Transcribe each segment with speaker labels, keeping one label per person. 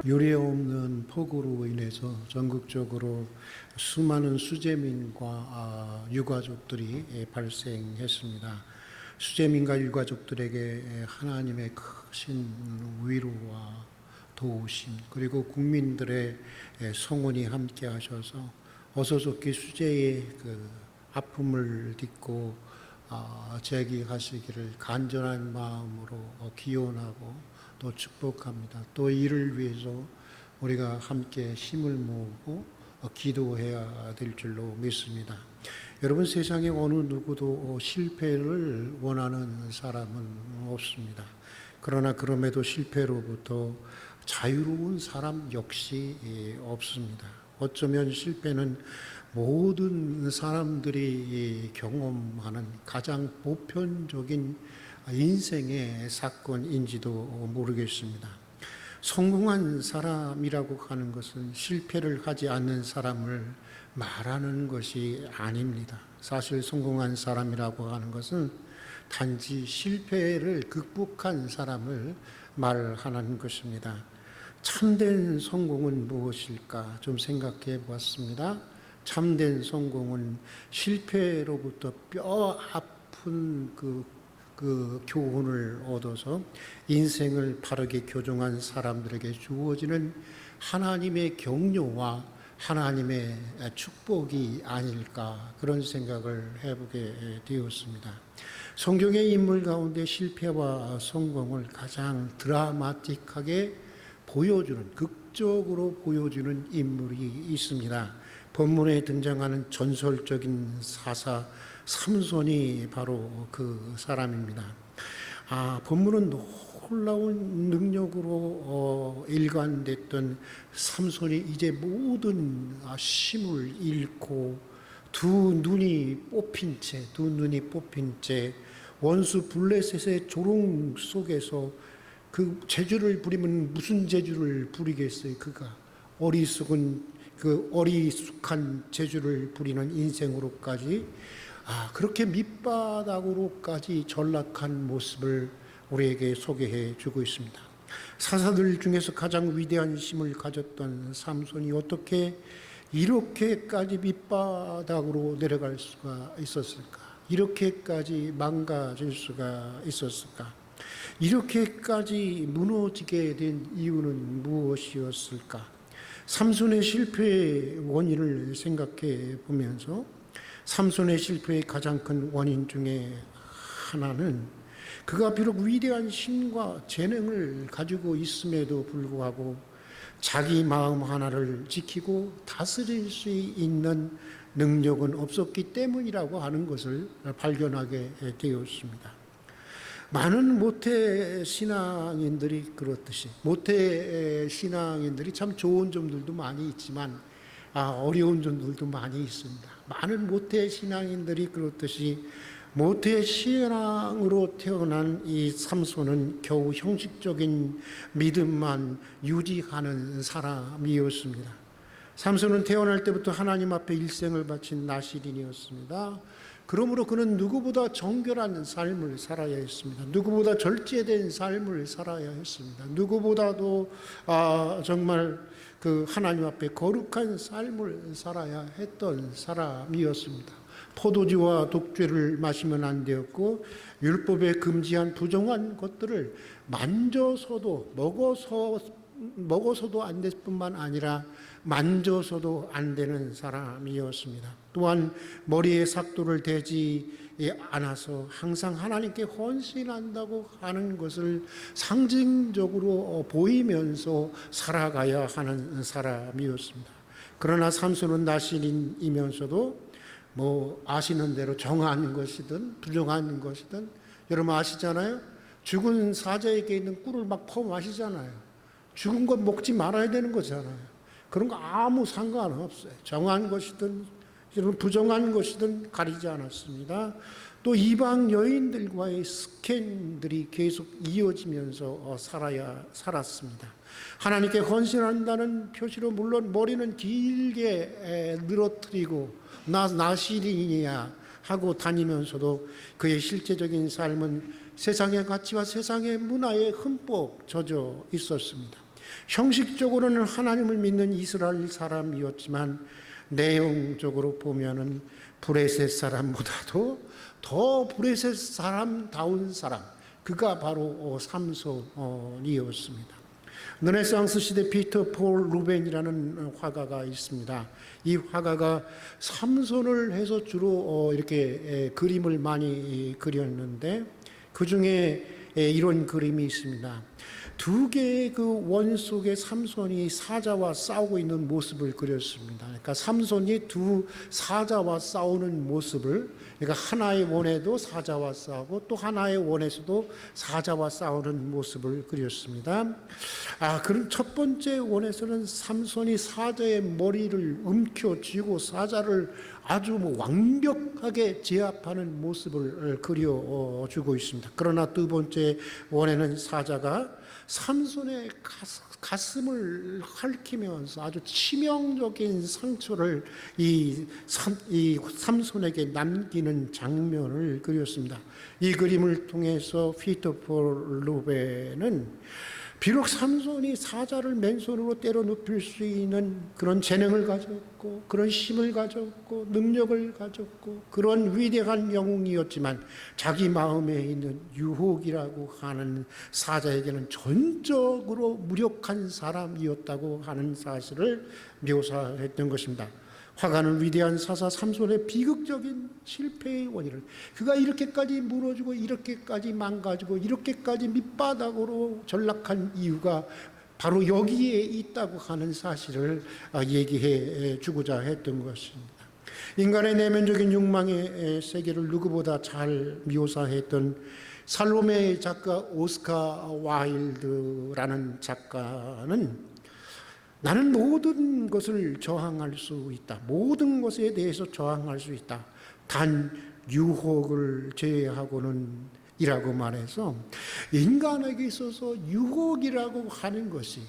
Speaker 1: 유례없는 폭우로 인해서 전국적으로 수많은 수재민과 유가족들이 발생했습니다. 수재민과 유가족들에게 하나님의 크신 위로와 도우심, 그리고 국민들의 성원이 함께 하셔서 어서 좋게 수재의 그 아픔을 딛고 재기하시기를 간절한 마음으로 기원하고 또 축복합니다. 또 이를 위해서 우리가 함께 힘을 모으고 기도해야 될 줄로 믿습니다. 여러분, 세상에 어느 누구도 실패를 원하는 사람은 없습니다. 그러나 그럼에도 실패로부터 자유로운 사람 역시 없습니다. 어쩌면 실패는 모든 사람들이 경험하는 가장 보편적인 인생의 사건인지도 모르겠습니다. 성공한 사람이라고 하는 것은 실패를 하지 않는 사람을 말하는 것이 아닙니다. 사실 성공한 사람이라고 하는 것은 단지 실패를 극복한 사람을 말하는 것입니다. 참된 성공은 무엇일까 좀 생각해 보았습니다. 참된 성공은 실패로부터 뼈 아픈 그 교훈을 얻어서 인생을 바르게 교정한 사람들에게 주어지는 하나님의 격려와 하나님의 축복이 아닐까, 그런 생각을 해보게 되었습니다. 성경의 인물 가운데 실패와 성공을 가장 드라마틱하게 보여주는, 극적으로 보여주는 인물이 있습니다. 본문에 등장하는 전설적인 사사 삼손이 바로 그 사람입니다. 본문은 놀라운 능력으로 일관됐던 삼손이 이제 모든 힘을 잃고 두 눈이 뽑힌 채 원수 블레셋의 조롱 속에서 그 재주를 부리면 무슨 재주를 부리겠어요? 그가 어리숙한 재주를 부리는 인생으로까지 그렇게 밑바닥으로까지 전락한 모습을 우리에게 소개해 주고 있습니다. 사사들 중에서 가장 위대한 힘을 가졌던 삼손이 어떻게 이렇게까지 밑바닥으로 내려갈 수가 있었을까? 이렇게까지 망가질 수가 있었을까? 이렇게까지 무너지게 된 이유는 무엇이었을까? 삼손의 실패의 원인을 생각해 보면서 삼손의 실패의 가장 큰 원인 중에 하나는 그가 비록 위대한 힘과 재능을 가지고 있음에도 불구하고 자기 마음 하나를 지키고 다스릴 수 있는 능력은 없었기 때문이라고 하는 것을 발견하게 되었습니다. 많은 모태 신앙인들이 그렇듯이, 모태 신앙인들이 참 좋은 점들도 많이 있지만 어려운 점들도 많이 있습니다. 많은 모태 신앙인들이 그렇듯이 모태 신앙으로 태어난 이 삼손은 겨우 형식적인 믿음만 유지하는 사람이었습니다. 삼손은 태어날 때부터 하나님 앞에 일생을 바친 나실인이었습니다. 그러므로 그는 누구보다 정결한 삶을 살아야 했습니다. 누구보다 절제된 삶을 살아야 했습니다. 누구보다도 정말 그 하나님 앞에 거룩한 삶을 살아야 했던 사람이었습니다. 포도주와 독주를 마시면 안 되었고 율법에 금지한 부정한 것들을 만져서도 먹어서도 안 될 뿐만 아니라 만져서도 안 되는 사람이었습니다. 또한 머리에 삭도를 대지 않아서 항상 하나님께 헌신한다고 하는 것을 상징적으로 보이면서 살아가야 하는 사람이었습니다. 그러나 삼손은 나실인이면서도 아시는 대로 정한 것이든 부정한 것이든, 여러분 아시잖아요. 죽은 사자에게 있는 꿀을 막 퍼 마시잖아요. 죽은 것 먹지 말아야 되는 거잖아요. 그런 거 아무 상관없어요. 정한 것이든 부정한 것이든 가리지 않았습니다. 또 이방 여인들과의 스캔들이 계속 이어지면서 살았습니다. 하나님께 헌신한다는 표시로 물론 머리는 길게 늘어뜨리고 나실인이야 하고 다니면서도 그의 실제적인 삶은 세상의 가치와 세상의 문화에 흠뻑 젖어 있었습니다. 형식적으로는 하나님을 믿는 이스라엘 사람이었지만 내용적으로 보면은 브레셋 사람보다도 더 브레셋 사람다운 사람, 그가 바로 삼손이었습니다. 르네상스 시대 피터 폴 루벤이라는 화가가 있습니다. 이 화가가 삼손을 해서 주로 이렇게 그림을 많이 그렸는데 그 중에 이런 그림이 있습니다. 두 개의 그 원 속에 삼손이 사자와 싸우고 있는 모습을 그렸습니다. 그러니까 삼손이 두 사자와 싸우는 모습을, 그러니까 하나의 원에도 사자와 싸우고 또 하나의 원에서도 사자와 싸우는 모습을 그렸습니다. 그럼 첫 번째 원에서는 삼손이 사자의 머리를 움켜쥐고 사자를 아주 완벽하게 제압하는 모습을 그려주고 있습니다. 그러나 두 번째 원에는 사자가 삼손의 가슴을 핥히면서 아주 치명적인 상처를 이 삼손에게 남기는 장면을 그렸습니다. 이 그림을 통해서 피터 폴 루벤은 비록 삼손이 사자를 맨손으로 때려 눕힐 수 있는 그런 재능을 가졌고 그런 힘을 가졌고 능력을 가졌고 그런 위대한 영웅이었지만 자기 마음에 있는 유혹이라고 하는 사자에게는 전적으로 무력한 사람이었다고 하는 사실을 묘사했던 것입니다. 화가는 위대한 사사 삼손의 비극적인 실패의 원인을, 그가 이렇게까지 무너지고 이렇게까지 망가지고 이렇게까지 밑바닥으로 전락한 이유가 바로 여기에 있다고 하는 사실을 얘기해 주고자 했던 것입니다. 인간의 내면적인 욕망의 세계를 누구보다 잘 묘사했던 살로메의 작가 오스카 와일드라는 작가는 나는 모든 것을 저항할 수 있다. 모든 것에 대해서 저항할 수 있다. 단 유혹을 제외하고는 이라고 말해서 인간에게 있어서 유혹이라고 하는 것이,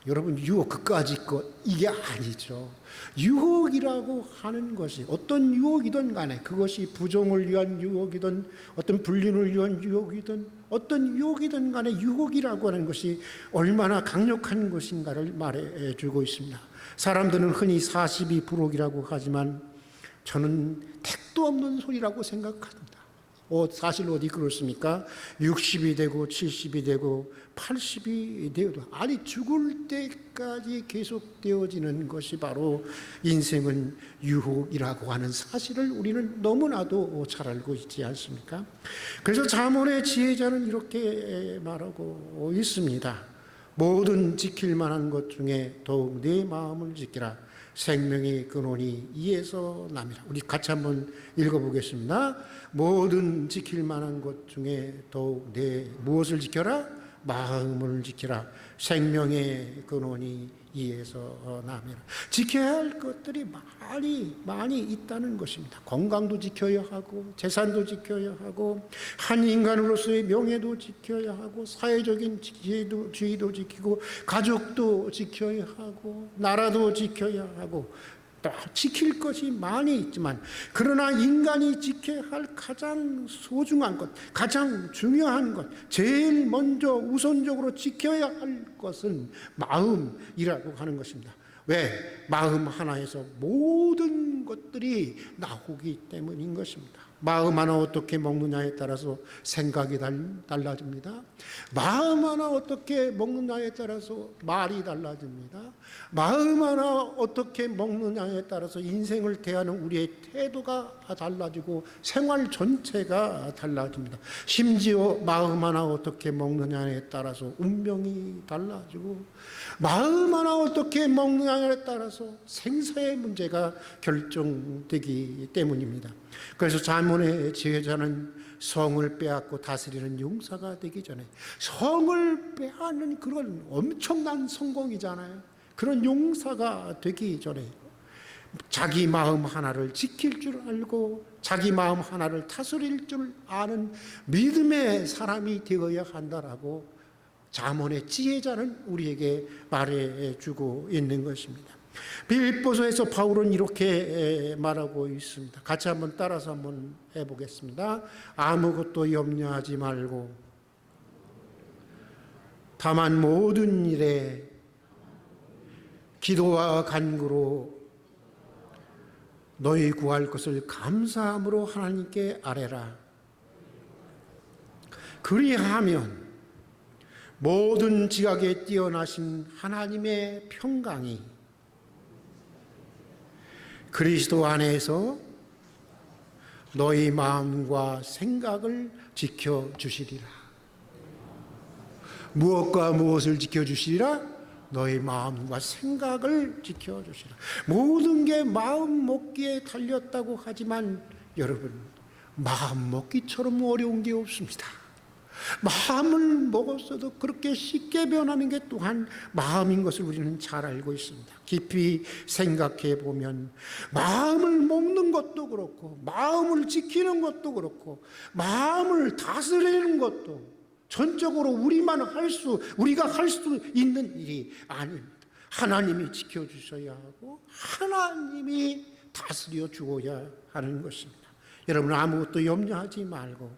Speaker 1: 여러분 유혹 그까짓 것 이게 아니죠. 유혹이라고 하는 것이 어떤 유혹이든 간에 그것이 부정을 위한 유혹이든 어떤 불륜을 위한 유혹이든 어떤 유혹이든 간에 유혹이라고 하는 것이 얼마나 강력한 것인가를 말해주고 있습니다. 사람들은 흔히 42부록이라고 하지만 저는 택도 없는 소리라고 생각합니다. 사실 어디 그렇습니까? 60이 되고 70이 되고 80이 되어도 아니 죽을 때까지 계속되어지는 것이 바로 인생은 유혹이라고 하는 사실을 우리는 너무나도 잘 알고 있지 않습니까? 그래서 잠언의 지혜자는 이렇게 말하고 있습니다. 모든 지킬 만한 것 중에 더욱 내 마음을 지키라. 생명의 근원이 이에서 남이라. 우리 같이 한번 읽어보겠습니다. 모든 지킬 만한 것 중에 더욱 내 무엇을 지켜라? 마음을 지키라. 생명의 근원이 이에서 남이라. 지켜야 할 것들이 많이 있다는 것입니다. 건강도 지켜야 하고 재산도 지켜야 하고 한 인간으로서의 명예도 지켜야 하고 사회적인 지위도 지키고 가족도 지켜야 하고 나라도 지켜야 하고 지킬 것이 많이 있지만 그러나 인간이 지켜야 할 가장 소중한 것, 가장 중요한 것, 제일 먼저 우선적으로 지켜야 할 것은 마음이라고 하는 것입니다. 왜? 마음 하나에서 모든 것들이 나오기 때문인 것입니다. 마음 하나 어떻게 먹느냐에 따라서 생각이 달라집니다. 마음 하나 어떻게 먹느냐에 따라서 말이 달라집니다. 마음 하나 어떻게 먹느냐에 따라서 인생을 대하는 우리의 태도가 달라지고 생활 전체가 달라집니다. 심지어 마음 하나 어떻게 먹느냐에 따라서 운명이 달라지고 마음 하나 어떻게 먹느냐에 따라서 생사의 문제가 결정되기 때문입니다. 그래서 잠언의 지혜자는 성을 빼앗고 다스리는 용사가 되기 전에, 성을 빼앗는 그런 엄청난 성공이잖아요. 그런 용사가 되기 전에 자기 마음 하나를 지킬 줄 알고 자기 마음 하나를 다스릴 줄 아는 믿음의 사람이 되어야 한다라고 잠언의 지혜자는 우리에게 말해주고 있는 것입니다. 빌립보서에서 바울은 이렇게 말하고 있습니다. 같이 한번 따라서 한번 해보겠습니다. 아무것도 염려하지 말고 다만 모든 일에 기도와 간구로 너희 구할 것을 감사함으로 하나님께 아뢰라. 그리하면 모든 지각에 뛰어나신 하나님의 평강이 그리스도 안에서 너희 마음과 생각을 지켜주시리라. 무엇과 무엇을 지켜주시리라? 너희 마음과 생각을 지켜주시라. 모든 게 마음 먹기에 달렸다고 하지만 여러분, 마음 먹기처럼 어려운 게 없습니다. 마음을 먹었어도 그렇게 쉽게 변하는 게 또한 마음인 것을 우리는 잘 알고 있습니다. 깊이 생각해 보면 마음을 먹는 것도 그렇고 마음을 지키는 것도 그렇고 마음을 다스리는 것도 전적으로 우리가 할 수 있는 일이 아닙니다. 하나님이 지켜주셔야 하고 하나님이 다스려 주어야 하는 것입니다. 여러분, 아무것도 염려하지 말고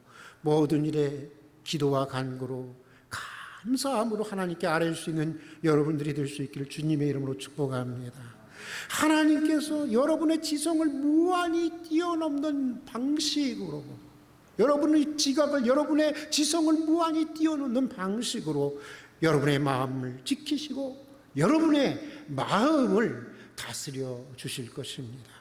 Speaker 1: 모든 일에 기도와 간구로 감사함으로 하나님께 아뢰 수 있는 여러분들이 될 수 있기를 주님의 이름으로 축복합니다. 하나님께서 여러분의 지성을 무한히 뛰어넘는 방식으로, 여러분의 지각을, 여러분의 지성을 무한히 뛰어넘는 방식으로 여러분의 마음을 지키시고 여러분의 마음을 다스려 주실 것입니다.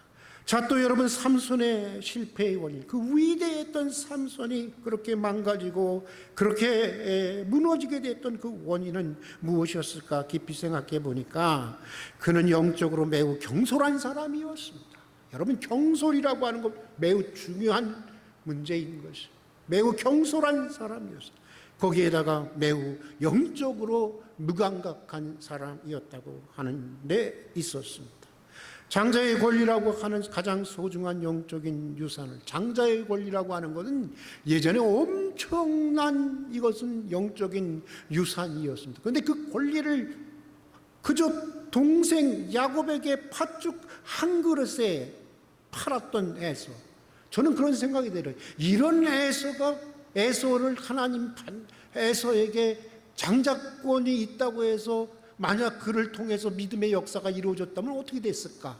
Speaker 1: 자, 또 여러분, 삼손의 실패의 원인, 그 위대했던 삼손이 그렇게 망가지고 그렇게 무너지게 됐던 그 원인은 무엇이었을까 깊이 생각해 보니까 그는 영적으로 매우 경솔한 사람이었습니다. 여러분, 경솔이라고 하는 것 매우 중요한 문제인 것이, 매우 경솔한 사람이었어요. 거기에다가 매우 영적으로 무감각한 사람이었다고 하는 데 있었습니다. 장자의 권리라고 하는 가장 소중한 영적인 유산을, 장자의 권리라고 하는 것은 예전에 엄청난 이것은 영적인 유산이었습니다. 그런데 그 권리를 그저 동생 야곱에게 팥죽 한 그릇에 팔았던 에서, 저는 그런 생각이 들어요. 이런 에서를 하나님 에서에게 장자권이 있다고 해서 만약 그를 통해서 믿음의 역사가 이루어졌다면 어떻게 됐을까?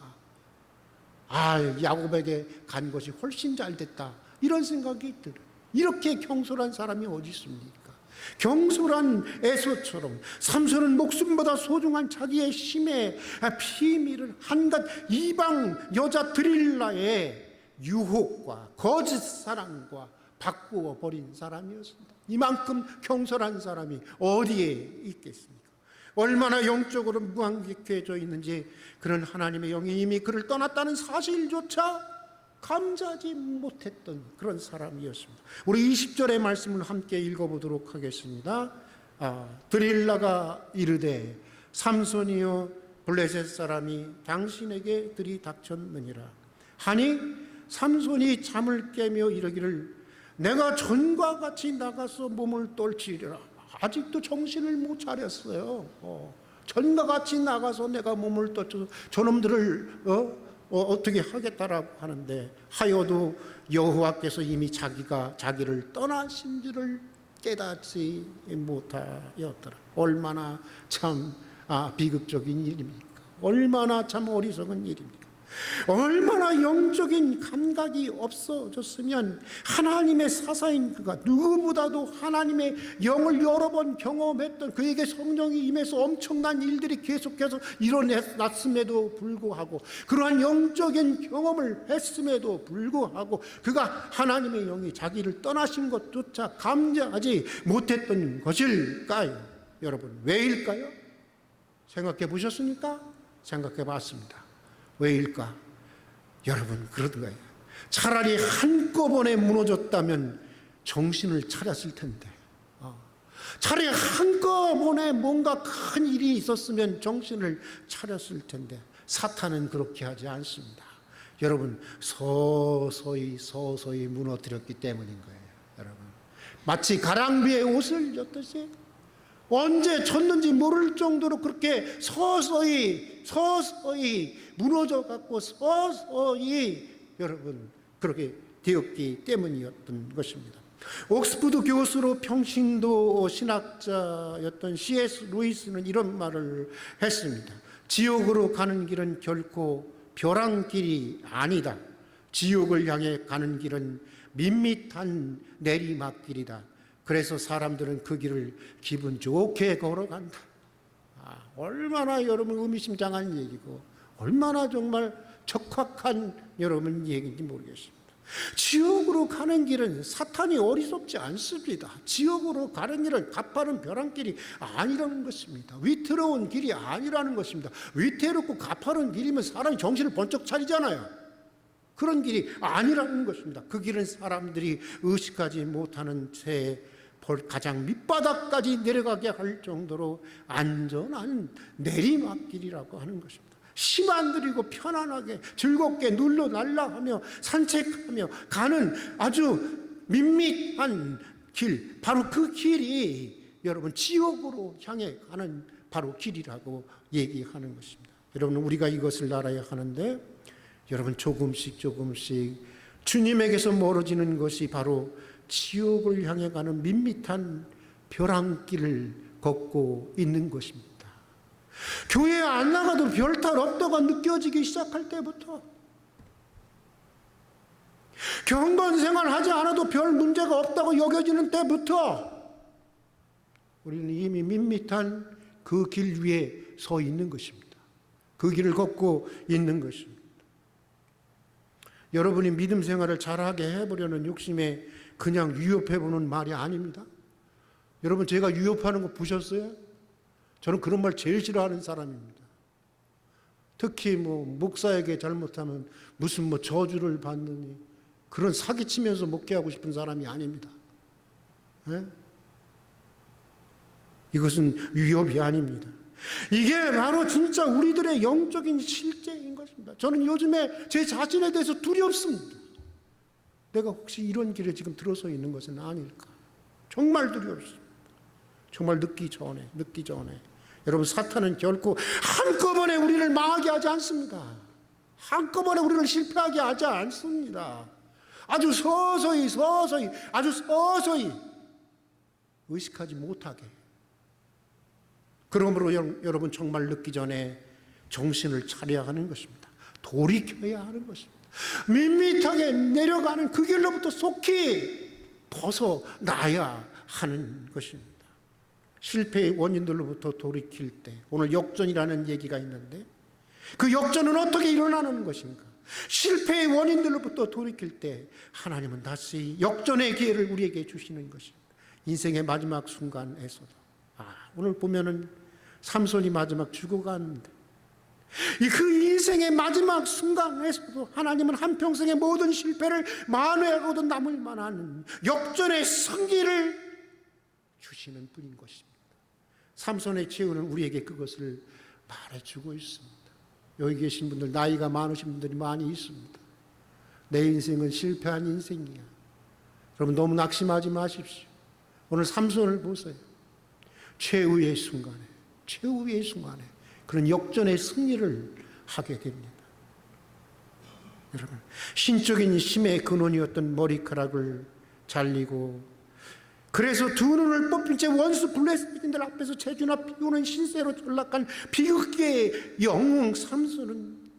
Speaker 1: 야곱에게 간 것이 훨씬 잘 됐다, 이런 생각이 들어요. 이렇게 경솔한 사람이 어디 있습니까? 경솔한 에서처럼 삼손은 목숨보다 소중한 자기의 힘의 비밀을 한갓 이방 여자 드릴라의 유혹과 거짓 사랑과 바꾸어 버린 사람이었습니다. 이만큼 경솔한 사람이 어디에 있겠습니까? 얼마나 영적으로 무한격해져 있는지 그런 하나님의 영이 이미 그를 떠났다는 사실조차 감지하지 못했던 그런 사람이었습니다. 우리 20절의 말씀을 함께 읽어보도록 하겠습니다. 드릴라가 이르되 삼손이여 블레셋 사람이 당신에게 들이닥쳤느니라 하니 삼손이 잠을 깨며 이르기를 내가 전과 같이 나가서 몸을 떨치리라. 아직도 정신을 못 차렸어요. 전과 같이 나가서 내가 몸을 떨쳐서 저놈들을 어떻게 하겠다라고 하는데 하여도 여호와께서 이미 자기를 떠나신 줄을 깨닫지 못하였더라. 얼마나 참 비극적인 일입니까? 얼마나 참 어리석은 일입니까? 얼마나 영적인 감각이 없어졌으면 하나님의 사사인 그가, 누구보다도 하나님의 영을 여러 번 경험했던 그에게 성령이 임해서 엄청난 일들이 계속해서 일어났음에도 불구하고, 그러한 영적인 경험을 했음에도 불구하고 그가 하나님의 영이 자기를 떠나신 것조차 감지하지 못했던 것일까요? 여러분, 왜일까요? 생각해 보셨습니까? 생각해 봤습니다. 왜일까? 여러분, 그러던가요? 차라리 한꺼번에 무너졌다면 정신을 차렸을 텐데, 차라리 한꺼번에 뭔가 큰 일이 있었으면 정신을 차렸을 텐데, 사탄은 그렇게 하지 않습니다. 여러분, 서서히 무너뜨렸기 때문인 거예요. 여러분, 마치 가랑비에 옷을 젖듯이 언제 졌는지 모를 정도로 그렇게 서서히 무너져 갖고 서서히 여러분 그렇게 되었기 때문이었던 것입니다. 옥스퍼드 교수로 평신도 신학자였던 C.S. 루이스는 이런 말을 했습니다. 지옥으로 가는 길은 결코 벼랑길이 아니다. 지옥을 향해 가는 길은 밋밋한 내리막길이다. 그래서 사람들은 그 길을 기분 좋게 걸어간다. 얼마나 여러분 의미심장한 얘기고 얼마나 정말 적확한 여러분 얘기인지 모르겠습니다. 지옥으로 가는 길은 사탄이 어리석지 않습니다. 지옥으로 가는 길은 가파른 벼랑길이 아니라는 것입니다. 위태로운 길이 아니라는 것입니다. 위태롭고 가파른 길이면 사람이 정신을 번쩍 차리잖아요. 그런 길이 아니라는 것입니다. 그 길은 사람들이 의식하지 못하는 채 가장 밑바닥까지 내려가게 할 정도로 안전한 내리막길이라고 하는 것입니다. 힘 안 들이고 편안하게 즐겁게 눌러 날라가며 산책하며 가는 아주 밋밋한 길, 바로 그 길이 여러분 지옥으로 향해 가는 바로 길이라고 얘기하는 것입니다. 여러분, 우리가 이것을 알아야 하는데, 여러분, 조금씩 주님에게서 멀어지는 것이 바로 지옥을 향해 가는 밋밋한 벼랑길을 걷고 있는 것입니다. 교회에 안 나가도 별탈 없다가 느껴지기 시작할 때부터, 경건 생활하지 않아도 별 문제가 없다고 여겨지는 때부터 우리는 이미 밋밋한 그 길 위에 서 있는 것입니다. 그 길을 걷고 있는 것입니다. 여러분이 믿음 생활을 잘하게 해보려는 욕심에 그냥 유협해보는 말이 아닙니다. 여러분, 제가 유협하는 거 보셨어요? 저는 그런 말 제일 싫어하는 사람입니다. 특히 목사에게 잘못하면 무슨 저주를 받느니 그런 사기치면서 목회하고 싶은 사람이 아닙니다. 네? 이것은 위협이 아닙니다. 이게 바로 진짜 우리들의 영적인 실제인 것입니다. 저는 요즘에 제 자신에 대해서 두렵습니다. 내가 혹시 이런 길에 지금 들어서 있는 것은 아닐까? 정말 두렵습니다. 정말 늦기 전에. 여러분, 사탄은 결코 한꺼번에 우리를 망하게 하지 않습니다. 한꺼번에 우리를 실패하게 하지 않습니다. 아주 서서히 의식하지 못하게. 그러므로 여러분, 정말 늦기 전에 정신을 차려야 하는 것입니다. 돌이켜야 하는 것입니다. 밋밋하게 내려가는 그 길로부터 속히 벗어나야 하는 것입니다. 실패의 원인들로부터 돌이킬 때, 오늘 역전이라는 얘기가 있는데, 그 역전은 어떻게 일어나는 것인가? 실패의 원인들로부터 돌이킬 때 하나님은 다시 역전의 기회를 우리에게 주시는 것입니다. 인생의 마지막 순간에서도. 오늘 보면은 삼손이 마지막 죽어가는데, 그 인생의 마지막 순간에서도 하나님은 한평생의 모든 실패를 만회하고도 남을 만한 역전의 승리를 주시는 분인 것입니다. 삼손의 최후는 우리에게 그것을 말해주고 있습니다. 여기 계신 분들, 나이가 많으신 분들이 많이 있습니다. 내 인생은 실패한 인생이야. 여러분, 너무 낙심하지 마십시오. 오늘 삼손을 보세요. 최후의 순간에 그런 역전의 승리를 하게 됩니다. 여러분, 신적인 힘의 근원이었던 머리카락을 잘리고, 그래서 두 눈을 뽑힌 채 원수 블레셋인들 앞에서 재주나 비우는 신세로 전락한 비극의 영웅 삼손은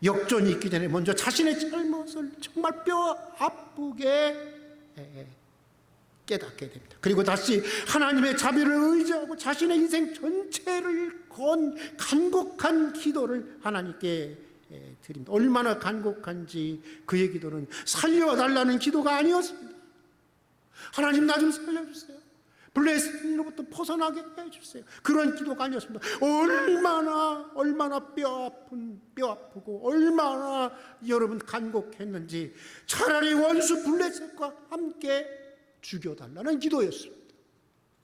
Speaker 1: 역전이 있기 전에 먼저 자신의 잘못을 정말 뼈 아프게 깨닫게 됩니다. 그리고 다시 하나님의 자비를 의지하고 자신의 인생 전체를 건 간곡한 기도를 하나님께 드립니다. 얼마나 간곡한지, 그의 기도는 살려달라는 기도가 아니었습니다. 하나님, 나 좀 살려주세요. 블레셋으로부터 벗어나게 해주세요. 그런 기도가 아니었습니다. 얼마나 뼈 아프고 얼마나 여러분 간곡했는지, 차라리 원수 블레셋과 함께 죽여달라는 기도였습니다.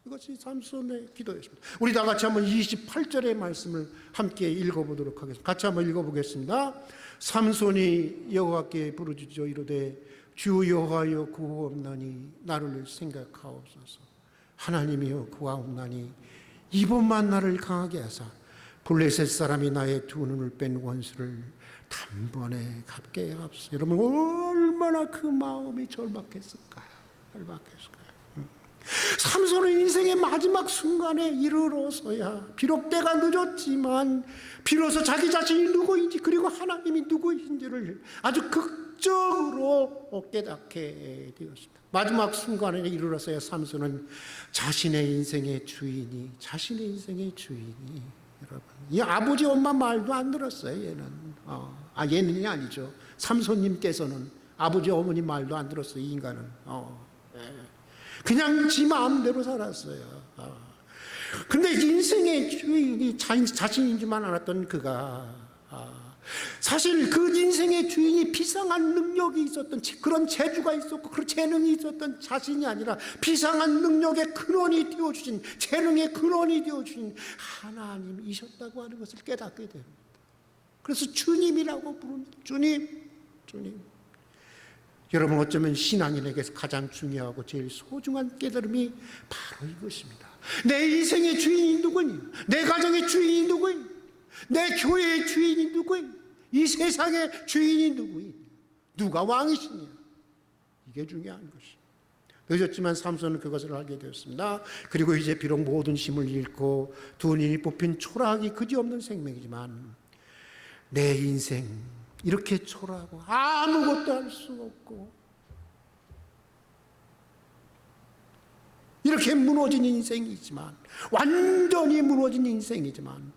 Speaker 1: 이것이 삼손의 기도였습니다. 우리 다 같이 한번 28절의 말씀을 함께 읽어보도록 하겠습니다. 같이 한번 읽어보겠습니다. 삼손이 여호와께 부르짖어 이르되 주 여호와여 구하옵나니 나를 생각하옵소서. 하나님이여 구하옵나니 이번만 나를 강하게 하사 블레셋 사람이 나의 두 눈을 뺀 원수를 단번에 갚게 하옵소서. 여러분, 얼마나 그 마음이 절박했을까요? 삼손은 인생의 마지막 순간에 이르러서야 비록 때가 늦었지만 비로소 자기 자신이 누구인지 그리고 하나님이 누구인지를 아주 극적으로 깨닫게 되었습니다. 마지막 순간에 이르러서야 삼손은 자신의 인생의 주인이 여러분, 이 아버지 엄마 말도 안 들었어요. 얘는 아니죠. 삼손님께서는 아버지 어머니 말도 안 들었어요. 이 인간은 그냥 지 마음대로 살았어요. 근데 인생의 주인이 자신인 줄만 알았던 그가 사실 그 인생의 주인이 비상한 능력이 있었던 그런 재주가 있었고 그런 재능이 있었던 자신이 아니라 비상한 능력의 근원이 되어주신, 재능의 근원이 되어주신 하나님이셨다고 하는 것을 깨닫게 됩니다. 그래서 주님이라고 부릅니다. 주님. 여러분, 어쩌면 신앙인에게서 가장 중요하고 제일 소중한 깨달음이 바로 이것입니다. 내 인생의 주인이 누구니? 내 가정의 주인이 누구니? 내 교회의 주인이 누구니? 이 세상의 주인이 누구니? 누가 왕이시냐? 이게 중요한 것입니다. 늦었지만 삼손은 그것을 알게 되었습니다. 그리고 이제 비록 모든 힘을 잃고 두 눈이 뽑힌 초라하기 그지없는 생명이지만 내 인생 이렇게 초라하고 아무것도 할 수 없고 이렇게 무너진 인생이지만, 완전히 무너진 인생이지만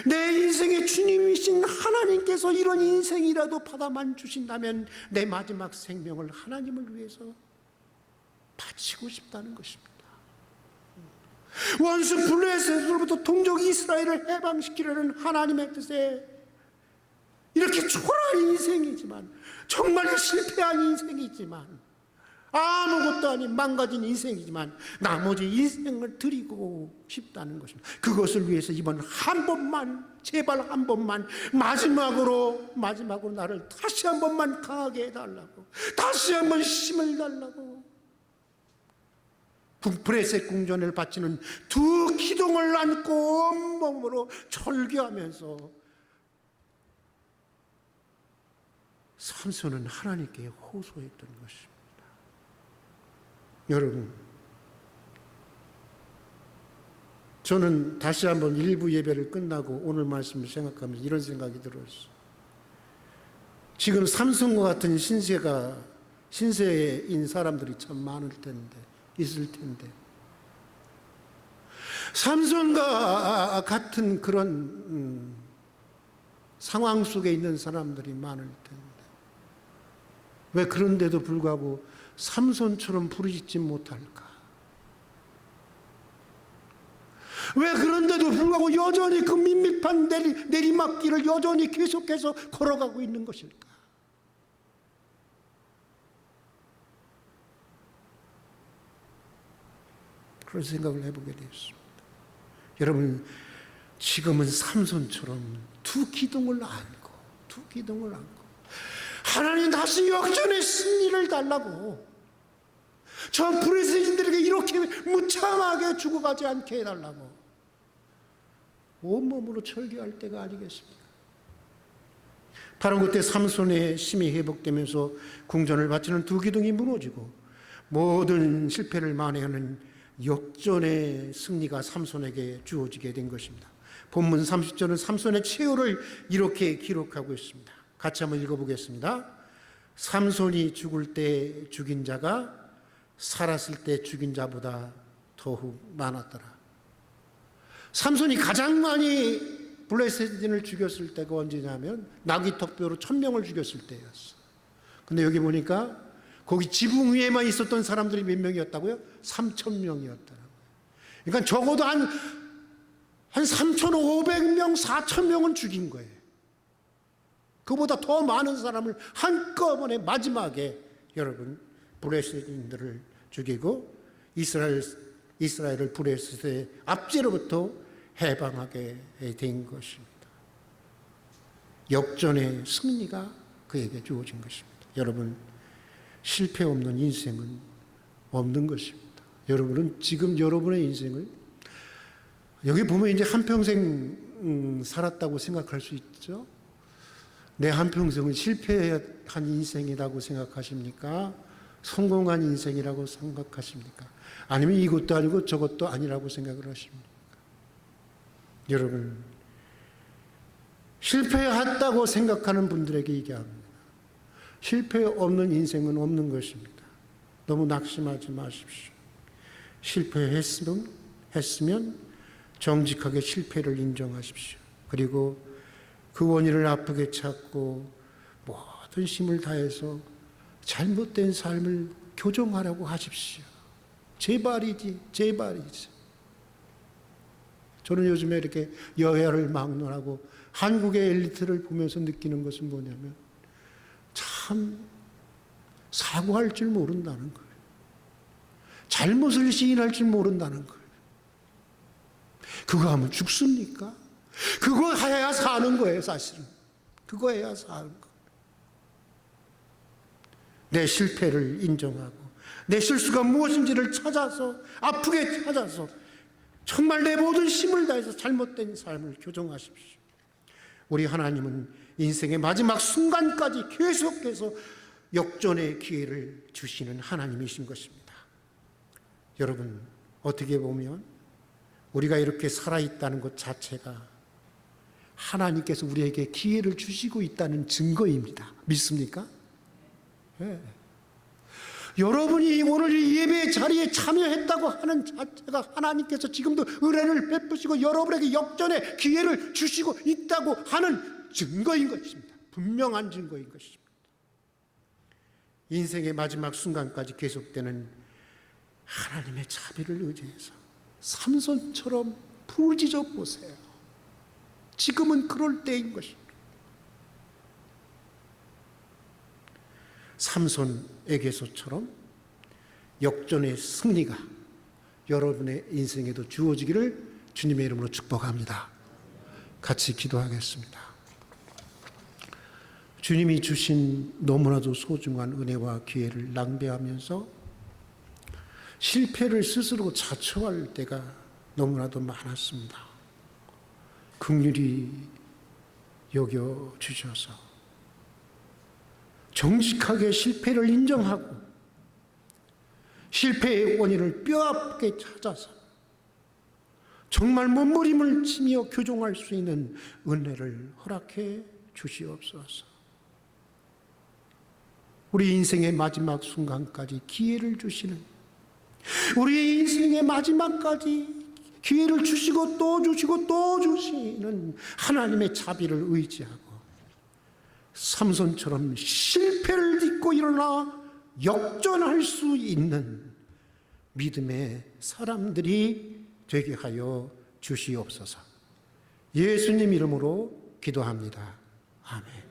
Speaker 1: 내 인생의 주님이신 하나님께서 이런 인생이라도 받아만 주신다면 내 마지막 생명을 하나님을 위해서 바치고 싶다는 것입니다. 원수 블레셋으로부터 동족 이스라엘을 해방시키려는 하나님의 뜻에 이렇게 초라한 인생이지만, 정말 실패한 인생이지만, 아무것도 아닌 망가진 인생이지만 나머지 인생을 드리고 싶다는 것입니다. 그것을 위해서 이번 한 번만, 제발 한 번만, 마지막으로 나를 다시 한 번만 강하게 해달라고, 다시 한 번 힘을 달라고 브레셋 궁전을 바치는 두 기둥을 안고 온몸으로 절규하면서 삼손은 하나님께 호소했던 것입니다. 여러분, 저는 다시 한번 일부 예배를 끝나고 오늘 말씀을 생각하면서 이런 생각이 들었어요. 지금 삼손과 같은 신세인 사람들이 참 많을 텐데, 있을 텐데, 삼손과 같은 그런 상황 속에 있는 사람들이 많을 텐데, 왜 그런데도 불구하고 삼손처럼 부르짖지 못할까? 왜 그런데도 불구하고 여전히 그 밋밋한 내리막길을 여전히 계속해서 걸어가고 있는 것일까? 그런 생각을 해보게 되었습니다. 여러분, 지금은 삼손처럼 두 기둥을 안고 하나님 다시 역전의 승리를 달라고, 저 브레스인들에게 이렇게 무참하게 죽어가지 않게 해달라고 온몸으로 절규할 때가 아니겠습니까? 바로 그때 삼손의 힘이 회복되면서 궁전을 바치는 두 기둥이 무너지고 모든 실패를 만회하는 역전의 승리가 삼손에게 주어지게 된 것입니다. 본문 30절은 삼손의 최후를 이렇게 기록하고 있습니다. 같이 한번 읽어보겠습니다. 삼손이 죽을 때 죽인 자가 살았을 때 죽인 자보다 더욱 많았더라. 삼손이 가장 많이 블레셋인을 죽였을 때가 언제냐면 나귀턱뼈로 1000명을 죽였을 때였어. 근데 여기 보니까 거기 지붕 위에만 있었던 사람들이 몇 명이었다고요? 3000명이었더라고요. 그러니까 적어도 한 3500명, 4000명은 죽인 거예요. 그보다 더 많은 사람을 한꺼번에 마지막에 여러분 블레셋인들을 죽이고 이스라엘을 블레셋의 압제로부터 해방하게 된 것입니다. 역전의 승리가 그에게 주어진 것입니다. 여러분, 실패 없는 인생은 없는 것입니다. 여러분은 지금 여러분의 인생을 여기 보면 이제 한평생 살았다고 생각할 수 있죠. 내 한평생은 실패한 인생이라고 생각하십니까? 성공한 인생이라고 생각하십니까? 아니면 이것도 아니고 저것도 아니라고 생각을 하십니까? 여러분, 실패했다고 생각하는 분들에게 얘기합니다. 실패 없는 인생은 없는 것입니다. 너무 낙심하지 마십시오. 실패했으면 정직하게 실패를 인정하십시오. 그리고 그 원인을 아프게 찾고 모든 힘을 다해서 잘못된 삶을 교정하려고 하십시오. 제발이지. 저는 요즘에 이렇게 여야를 막론하고 한국의 엘리트를 보면서 느끼는 것은 뭐냐면 참 사과할 줄 모른다는 거예요. 잘못을 시인할 줄 모른다는 거예요. 그거 하면 죽습니까? 그거 해야 사는 거예요, 사실은. 그거 해야 사는 거예요. 내 실패를 인정하고 내 실수가 무엇인지를 찾아서 아프게 찾아서 정말 내 모든 힘을 다해서 잘못된 삶을 교정하십시오. 우리 하나님은 인생의 마지막 순간까지 계속해서 역전의 기회를 주시는 하나님이신 것입니다. 여러분, 어떻게 보면 우리가 이렇게 살아있다는 것 자체가 하나님께서 우리에게 기회를 주시고 있다는 증거입니다. 믿습니까? 네. 여러분이 오늘 이 예배 자리에 참여했다고 하는 자체가 하나님께서 지금도 은혜를 베푸시고 여러분에게 역전의 기회를 주시고 있다고 하는 증거인 것입니다. 분명한 증거인 것입니다. 인생의 마지막 순간까지 계속되는 하나님의 자비를 의지해서 삼손처럼 부르짖어 보세요. 지금은 그럴 때인 것입니다. 삼손에게서처럼 역전의 승리가 여러분의 인생에도 주어지기를 주님의 이름으로 축복합니다. 같이 기도하겠습니다. 주님이 주신 너무나도 소중한 은혜와 기회를 낭비하면서 실패를 스스로 자초할 때가 너무나도 많았습니다. 긍휼히 여겨주셔서 정직하게 실패를 인정하고 실패의 원인을 뼈아프게 찾아서 정말 몸부림을 치며 교정할 수 있는 은혜를 허락해 주시옵소서. 우리 인생의 마지막 순간까지 기회를 주시는, 우리 인생의 마지막까지 기회를 주시고 또 주시고 또 주시는 하나님의 자비를 의지하고 삼손처럼 실패를 딛고 일어나 역전할 수 있는 믿음의 사람들이 되게 하여 주시옵소서. 예수님 이름으로 기도합니다. 아멘.